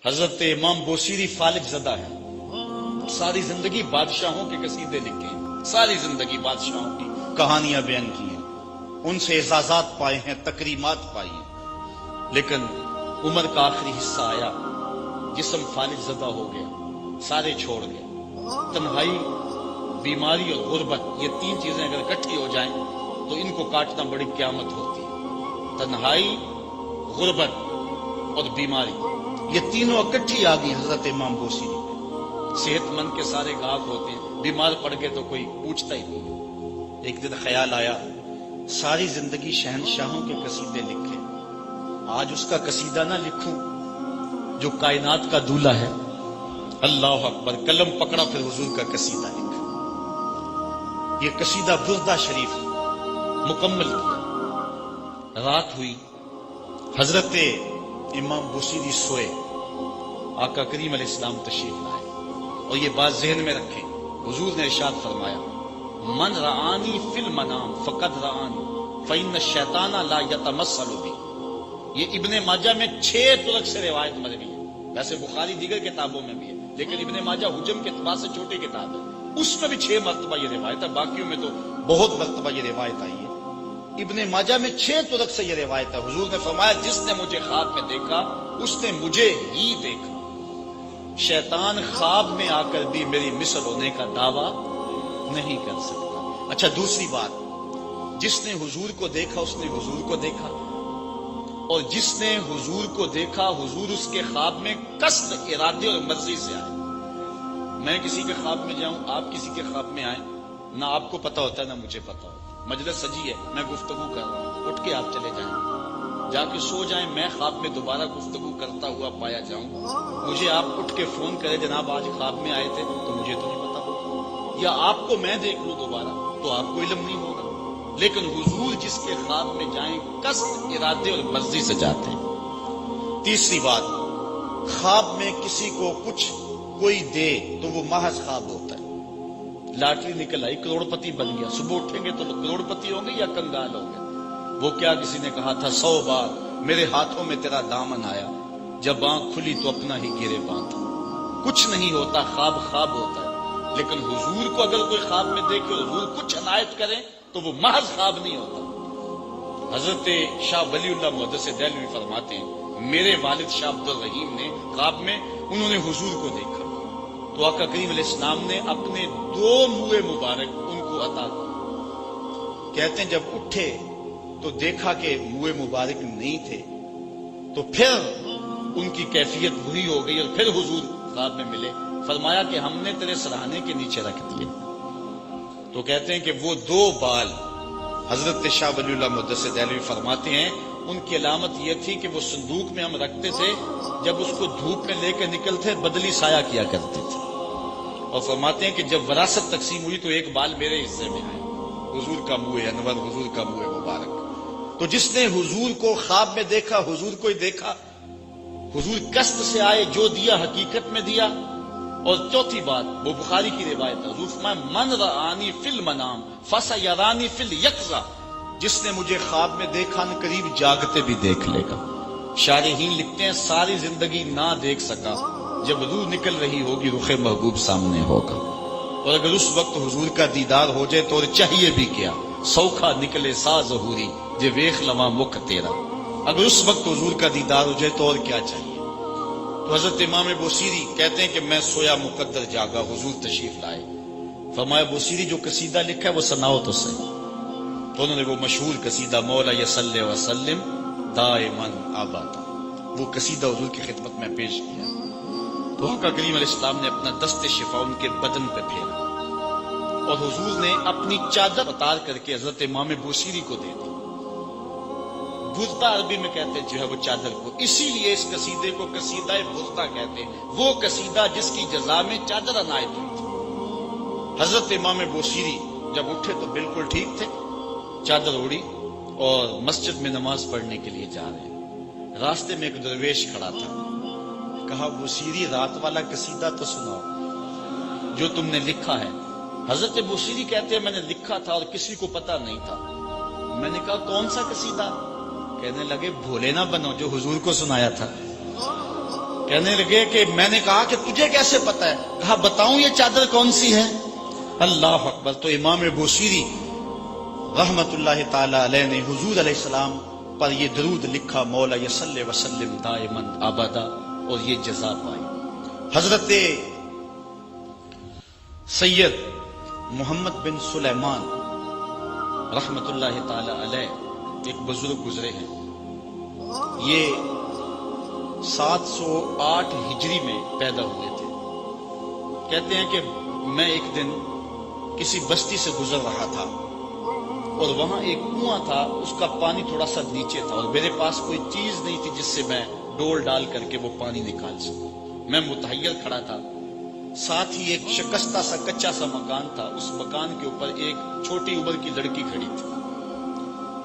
حضرت امام بوصیری فالج زدہ ہے، ساری زندگی بادشاہوں کے قصیدے لکھے ہیں، ساری زندگی بادشاہوں کی کہانیاں بیان کی ہیں، ان سے اعزازات پائے ہیں، تکریمات پائی ہیں، لیکن عمر کا آخری حصہ آیا، جسم فالج زدہ ہو گیا، سارے چھوڑ گئے۔ تنہائی، بیماری اور غربت، یہ تین چیزیں اگر اکٹھی ہو جائیں تو ان کو کاٹنا بڑی قیامت ہوتی ہے۔ تنہائی، غربت اور بیماری، یہ تینوں اکٹھی آ گئی حضرت امام بوصیری پہ۔ صحت مند کے سارے گاہک ہوتے ہیں، بیمار پڑ گئے تو کوئی پوچھتا ہی نہیں۔ ایک دن خیال آیا، ساری زندگی شہنشاہوں کے قصیدے لکھے، آج اس کا قصیدہ نہ لکھوں جو کائنات کا دولہ ہے۔ اللہ اکبر، قلم پکڑا، پھر حضور کا قصیدہ لکھا۔ یہ قصیدہ بردہ شریف مکمل کیا۔ رات ہوئی، حضرت امام بوصیری سوئے، آقا کریم علیہ السلام تشریف لائے، اور یہ بات ذہن میں رکھیں، حضور نے ارشاد فرمایا، من رآنی فی المنام فقد رآنی فإن الشیطان لا یتمثل بی۔ یہ ابن ماجہ میں 6 طرق سے روایت مروی ہے، ویسے بخاری دیگر کتابوں میں بھی ہے، لیکن ابن ماجہ حجم کے اعتبار سے چھوٹی کتاب ہے، اس میں بھی 6 مرتبہ یہ روایت ہے، باقیوں میں تو بہت مرتبہ یہ روایت آئی ہے۔ ابن ماجہ میں 6 طرق سے یہ روایت ہے۔ حضور نے فرمایا، جس نے مجھے خواب میں دیکھا اس نے مجھے ہی دیکھا۔ شیطان خواب میں آ کر بھی میری مثل ہونے کا دعویٰ نہیں کر سکتا۔ اچھا، دوسری بات، جس نے حضور کو دیکھا اس نے حضور کو دیکھا، اور جس نے حضور کو دیکھا حضور اس کے خواب میں قصد، ارادے اور مرضی سے آئے۔ میں کسی کے خواب میں جاؤں، آپ کسی کے خواب میں آئیں، نہ آپ کو پتا ہوتا ہے نہ مجھے پتا ہوتا۔ مجلس سجی ہے، میں گفتگو کر رہا ہوں، اٹھ کے آپ چلے جائیں، جا کے سو جائیں، میں خواب میں دوبارہ گفتگو کرتا ہوا پایا جاؤں، مجھے آپ اٹھ کے فون کرے، جناب آج خواب میں آئے تھے، تو مجھے تو نہیں پتا ہوگا، یا آپ کو میں دیکھ لوں دوبارہ تو آپ کو علم نہیں ہوگا۔ لیکن حضور جس کے خواب میں جائیں قصد، ارادے اور مرضی سے جاتے ہیں۔ تیسری بات، خواب میں کسی کو کچھ کوئی دے تو وہ محض خواب ہوتا ہے۔ لاٹری نکل آئی، کروڑ پتی بن گیا، صبح اٹھیں گے تو کروڑ پتی ہوں گے یا کنگال ہوں گے؟ وہ کیا کسی نے کہا تھا 100 بار میرے ہاتھوں میں تیرا دامن آیا، جب آنکھ کھلی تو اپنا ہی گرے باندھا۔ کچھ نہیں ہوتا، خواب خواب ہوتا ہے، لیکن حضور کو اگر کوئی خواب میں دیکھے حضور کچھ عنایت کریں تو وہ محض خواب نہیں ہوتا۔ حضرت شاہ ولی اللہ محدث دہلوی فرماتے ہیں، میرے والد شاہ عبد الرحیم نے خواب میں انہوں نے حضور کو دیکھا، تو آقا کریم علیہ السلام نے اپنے 2 منہ مبارک ان کو عطا کیے۔ کہتے ہیں جب اٹھے تو دیکھا کہ منہ مبارک نہیں تھے، تو پھر ان کی کیفیت وہی ہو گئی، اور پھر حضور خواب میں ملے، فرمایا کہ ہم نے تیرے سرہانے کے نیچے رکھ دیے۔ تو کہتے ہیں کہ وہ 2 بال حضرت شاہ ولی اللہ محدث دہلوی فرماتے ہیں ان کی علامت یہ تھی کہ وہ صندوق میں ہم رکھتے تھے، جب اس کو دھوپ میں لے کے نکلتے بدلی سایہ کیا کرتے تھے، اور فرماتے ہیں کہ جب وراثت تقسیم ہوئی تو 1 بال میرے حصے میں آئے، حضور کا منہ انور، حضور کا منہ مبارک۔ تو جس نے حضور کو خواب میں دیکھا حضور کو ہی دیکھا، حضور قصد سے آئے، جو دیا حقیقت میں دیا۔ اور چوتھی بات، وہ بخاری کی روایت ہے، حضور فرمایا، من رآنی فی المنام فسیرانی فی الیقظہ، جس نے مجھے خواب میں دیکھا ان قریب جاگتے بھی دیکھ لے گا۔ شارحین لکھتے ہیں، ساری زندگی نہ دیکھ سکا، جب روح نکل رہی ہوگی رخ محبوب سامنے ہوگا، اور اگر اس وقت حضور کا دیدار ہو جائے تو اور چاہیے بھی کیا، سوکھا نکلے سا ظہوری جے ویخ لواں مکھ تیرا۔ اگر اس وقت حضور کا دیدار ہو جائے تو اور کیا چاہیے۔ تو حضرت امام بوصیری کہتے ہیں کہ میں سویا مقدر جاگا، حضور تشریف لائے، فرمایا بوصیری جو قصیدہ لکھا ہے وہ سناؤ تو صحیح۔ تو انہوں نے وہ مشہور قصیدہ مولا یصلی وسلم دائماً ابدا، وہ قصیدہ حضور کی خدمت میں پیش کیا، تو آقا کریم علیہ السلام نے اپنا دست شفا ان کے بدن پہ پھیرا، اور حضور نے اپنی چادر اتار کر کے حضرت امام بوصیری کو دے دی۔ بردہ عربی میں کہتے ہیں جو ہے وہ چادر کو، اسی لیے اس قصیدے کو قصیدہ بردہ کہتے ہیں، وہ قصیدہ جس کی جزا میں چادر عنایت ہوئی تھی۔ حضرت امام بوصیری جب اٹھے تو بالکل ٹھیک تھے، چادر اوڑی اور مسجد میں نماز پڑھنے کے لیے جا رہے ہیں۔ راستے میں ایک درویش کھڑا تھا، کہا بوصیری رات والا قصیدہ تو سناؤ جو تم نے لکھا ہے۔ حضرت بوصیری کہتے ہیں میں نے لکھا تھا اور کسی کو پتا نہیں تھا۔ میں نے کہا کون سا قصیدہ؟ کہنے لگے بھولے نہ بنو جو حضور کو سنایا تھا۔ کہنے لگے کہ میں نے کہا کہ تجھے کیسے پتا ہے؟ کہا بتاؤں یہ چادر کون سی ہے؟ اللہ اکبر! تو امام بوصیری رحمت اللہ تعالی علیہ نے حضور علیہ السلام پر یہ درود لکھا، مولا یصلی وسلم دائما ابدا، اور یہ جزا پائی۔ حضرت سید محمد بن سلیمان رحمت اللہ تعالی علیہ ایک بزرگ گزرے ہیں، یہ 708 ہجری میں پیدا ہوئے تھے۔ کہتے ہیں کہ میں ایک دن کسی بستی سے گزر رہا تھا اور وہاں ایک کنواں تھا، اس کا پانی تھوڑا سا نیچے تھا، اور میرے پاس کوئی چیز نہیں تھی جس سے میں ڈول ڈال کر کے وہ پانی نکال سکوں۔ میں متحیر کھڑا تھا، ساتھ ہی ایک شکستہ سا کچا سا مکان تھا، اس مکان کے اوپر ایک چھوٹی عمر کی لڑکی کھڑی تھی۔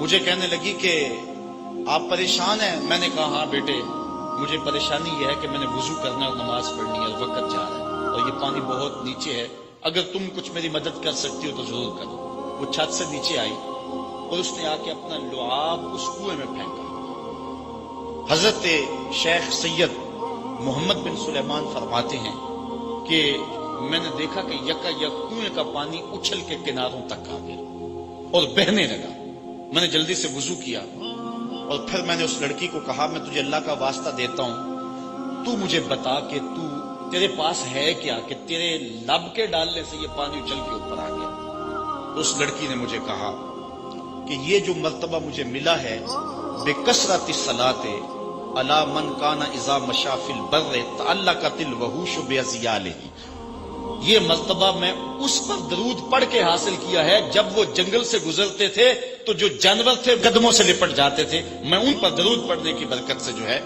مجھے کہنے لگی کہ آپ پریشان ہیں؟ میں نے کہا ہاں بیٹے، مجھے پریشانی یہ ہے کہ میں نے وضو کرنا اور نماز پڑھنی ہے، اور وقت جا رہا ہے اور یہ پانی بہت نیچے ہے، اگر تم کچھ میری مدد کر سکتی ہو تو ضرور کرو۔ وہ چھت سے نیچے آئی اور اس نے آ کے اپنا لعاب اس کنویں میں پھینکا۔ حضرت شیخ سید محمد بن سلیمان فرماتے ہیں کہ میں نے دیکھا کہ یکا یک کنویں کا پانی اچھل کے کناروں تک آ گیا اور بہنے لگا۔ میں نے جلدی سے وضو کیا اور پھر میں نے اس لڑکی کو کہا میں تجھے اللہ کا واسطہ دیتا ہوں، تو مجھے بتا کہ تیرے پاس ہے کیا کہ تیرے لب کے ڈالنے سے یہ پانی اچھل کے اوپر آ گیا؟ اس لڑکی نے مجھے کہا کہ یہ جو مرتبہ مجھے ملا ہے، بکثرت الصلاۃ علی من کان اذا مشى فی البر تعلقت الوحوش باذیالہ، یہ مرتبہ میں اس پر درود پڑھ کے حاصل کیا ہے جب وہ جنگل سے گزرتے تھے تو جو جانور تھے قدموں سے لپٹ جاتے تھے، میں ان پر درود پڑھنے کی برکت سے جو ہے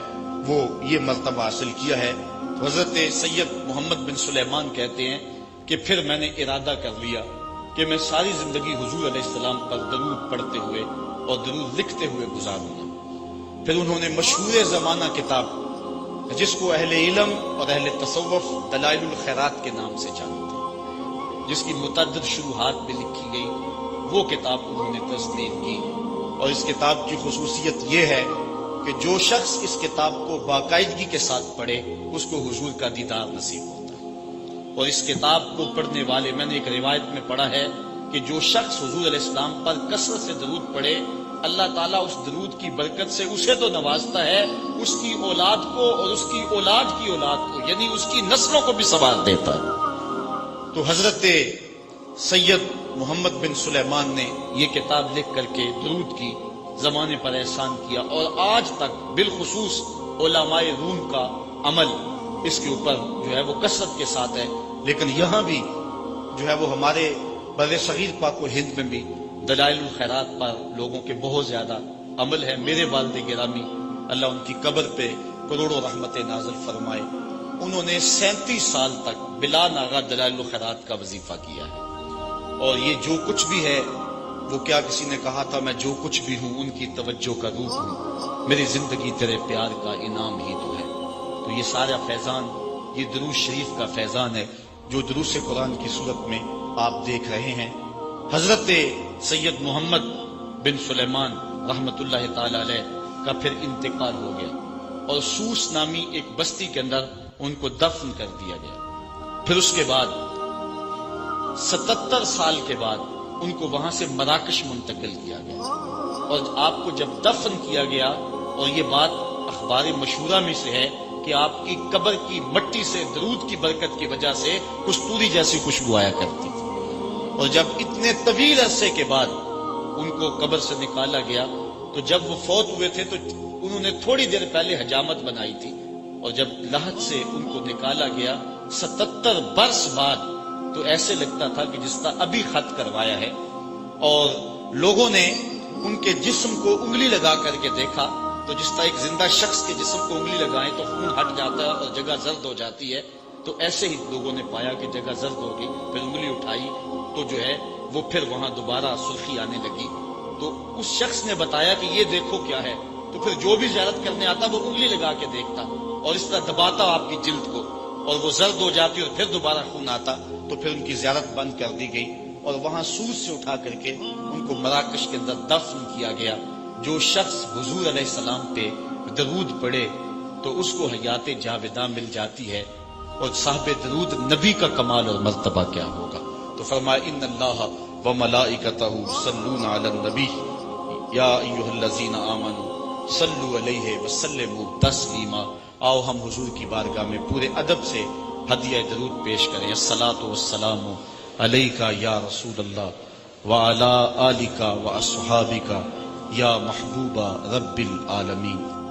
وہ یہ مرتبہ حاصل کیا ہے۔ حضرت سید محمد بن سلیمان کہتے ہیں کہ پھر میں نے ارادہ کر لیا کہ میں ساری زندگی حضور علیہ السلام پر درود پڑھتے ہوئے اور درود لکھتے ہوئے گزاروں گا۔ پھر انہوں نے مشہور زمانہ کتاب جس کو اہل علم اور اہل تصوف دلائل الخیرات کے نام سے جانتے ہیں، جس کی متعدد شروحات بھی لکھی گئی، وہ کتاب انہوں نے تصنیف کی، اور اس کتاب کی خصوصیت یہ ہے کہ جو شخص اس کتاب کو باقاعدگی کے ساتھ پڑھے اس کو حضور کا دیدار نصیب ہوتا ہے۔ اور اس کتاب کو پڑھنے والے، میں نے ایک روایت میں پڑھا ہے کہ جو شخص حضور علیہ السلام پر کثرت سے درود پڑھے، اللہ تعالیٰ اس درود کی برکت سے اسے تو نوازتا ہے، اس کی اولاد کو اور اس کی اولاد کی اولاد کو، یعنی اس کی نسلوں کو بھی سنوار دیتا ہے۔ تو حضرت سید محمد بن سلیمان نے یہ کتاب لکھ کر کے درود کی زمانے پر احسان کیا، اور آج تک بالخصوص علماء روم کا عمل اس کے اوپر جو ہے وہ کثرت کے ساتھ ہے۔ لیکن یہاں بھی جو ہے وہ ہمارے بر صغیر پاک و ہند میں بھی دلائل الخیرات پر لوگوں کے بہت زیادہ عمل ہے۔ میرے والد گرامی اللہ ان کی قبر پہ کروڑوں رحمت نازل فرمائے، انہوں نے 37 سال تک بلا ناغہ دلائل الخیرات کا وظیفہ کیا ہے، اور یہ جو کچھ بھی ہے وہ کیا کسی نے کہا تھا میں جو کچھ بھی ہوں ان کی توجہ کا روح ہوں، میری زندگی تیرے پیار کا انعام ہی تو ہے۔ تو یہ سارا فیضان یہ دروش شریف کا فیضان ہے جو دروس قرآن کی صورت میں آپ دیکھ رہے ہیں۔ حضرت سید محمد بن سلیمان رحمت اللہ تعالی علیہ کا پھر انتقال ہو گیا، اور سوس نامی ایک بستی کے اندر ان کو دفن کر دیا گیا۔ پھر اس کے بعد 77 سال کے بعد ان کو وہاں سے مراکش منتقل کیا گیا، اور آپ کو جب دفن کیا گیا، اور یہ بات اخبار مشہورہ میں سے ہے کہ آپ کی قبر کی مٹی سے درود کی برکت کی وجہ سے کستوری جیسی خوشبو آیا کرتی تھی، اور جب اتنے طویل عرصے کے بعد ان کو قبر سے نکالا گیا تو جب وہ فوت ہوئے تھے تو انہوں نے تھوڑی دیر پہلے حجامت بنائی تھی، اور جب لحد سے ان کو نکالا گیا 77 برس بعد تو ایسے لگتا تھا کہ جس طرح ابھی خط کروایا ہے، اور لوگوں نے ان کے جسم کو انگلی لگا کر کے دیکھا تو جس طرح ایک زندہ شخص کے جسم کو انگلی لگائیں تو خون ہٹ جاتا ہے اور جگہ زرد ہو جاتی ہے، تو ایسے ہی لوگوں نے پایا کہ جگہ زرد ہو گئی، پھر انگلی اٹھائی تو جو ہے وہ پھر وہاں دوبارہ سرخی آنے لگی، تو اس شخص نے بتایا کہ یہ دیکھو کیا ہے، تو پھر جو بھی زیارت کرنے آتا وہ انگلی لگا کے دیکھتا اور اس طرح دباتا آپ کی جلد کو، اور وہ زرد ہو جاتی اور پھر دوبارہ خون آتا، تو پھر ان کی زیارت بند کر دی گئی، اور وہاں سوز سے اٹھا کر کے ان کو مراکش کے اندر دفن کیا گیا۔ جو شخص حضور علیہ السلام پہ درود پڑھے تو اس کو حیات جاوداں مل جاتی ہے، اور صاحب درود نبی کا کمال اور مرتبہ کیا ہوگا؟ تو فرمایا ان اللہ وملائکتہ یصلون علی النبی یا ایھا الذین آمنوا صلوا علیہ وسلموا تسلیما۔ آؤ ہم حضور کی بارگاہ میں پورے ادب سے ہدیہ درود پیش کریں۔ الصلاۃ والسلام علیک یا رسول اللہ وعلی آلک واصحابک یا محبوب رب العالمین۔